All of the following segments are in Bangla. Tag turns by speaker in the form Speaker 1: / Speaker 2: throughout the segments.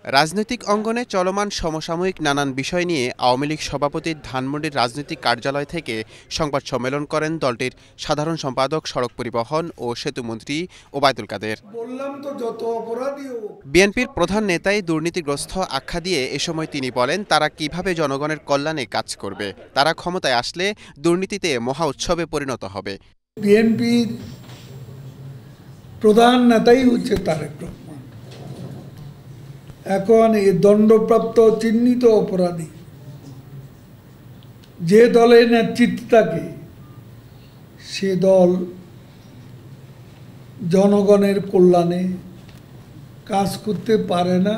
Speaker 1: রাজনৈতিক অঙ্গনে চলমান সমসাময়িক নানান বিষয় নিয়ে আওয়ামী লীগ সভাপতির ধানমন্ডির রাজনৈতিক কার্যালয় থেকে সংবাদ সম্মেলন করেন দলটির সাধারণ সম্পাদক, সড়ক পরিবহন ও সেতুমন্ত্রী ওবায়দুল কাদের। বিএনপির প্রধান নেতাই দুর্নীতিগ্রস্ত আখ্যা দিয়ে এ সময় তিনি বলেন, তারা কিভাবে জনগণের কল্যাণে কাজ করবে। তারা ক্ষমতায় আসলে দুর্নীতিতে মহা উৎসবে পরিণত হবে।
Speaker 2: বিএনপির প্রধান নেতাই হচ্ছে তারেক রহমান। এখন এই দণ্ডপ্রাপ্ত চিহ্নিত অপরাধী যে দলের নেতৃত্বে থাকে সে দল জনগণের কল্যাণে কাজ করতে পারে না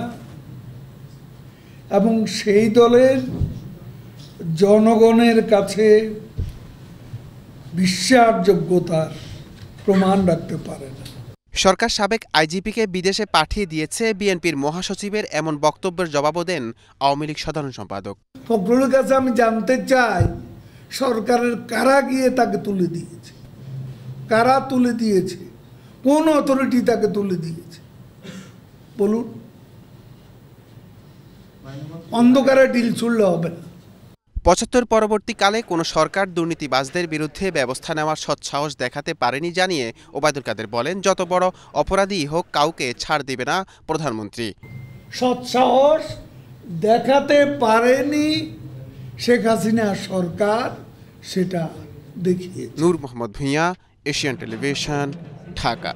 Speaker 2: এবং সেই দলের জনগণের কাছে বিশ্বাসযোগ্যতার প্রমাণ রাখতে পারে না।
Speaker 1: সরকার সাবেক আইজিপিকে বিদেশে পাঠিয়ে দিয়েছে বিএনপির মহাসচিবের এমন বক্তব্যের জবাবও দেন আওয়ামী লীগ সাধারণ সম্পাদক।
Speaker 2: ফখরুলের কাছে আমি জানতে চাই, সরকারের কারা গিয়ে তাকে তুলে দিয়েছে, কারা তুলে দিয়েছে, কোন অথরিটি তাকে তুলে দিয়েছে বলুন। অন্ধকারে ডিল ছুড়লে হবে না।
Speaker 1: ৭৫ পরবর্তীকালে কোনো সরকার দুর্নীতিবাজদের বিরুদ্ধে ব্যবস্থা নেওয়ার সৎসাহস দেখাতে পারেনি জানিয়ে ওবায়দুল কাদের বলেন, যত বড় অপরাধীই হোক কাউকে ছাড় দেবে না প্রধানমন্ত্রী।
Speaker 2: সৎসাহস দেখাতে পারেনি শেখ হাসিনা সরকার, সেটা দেখিয়েছে।
Speaker 1: নূর মোহাম্মদ ভূঁইয়া, এশিয়ান টেলিভিশন, ঢাকা।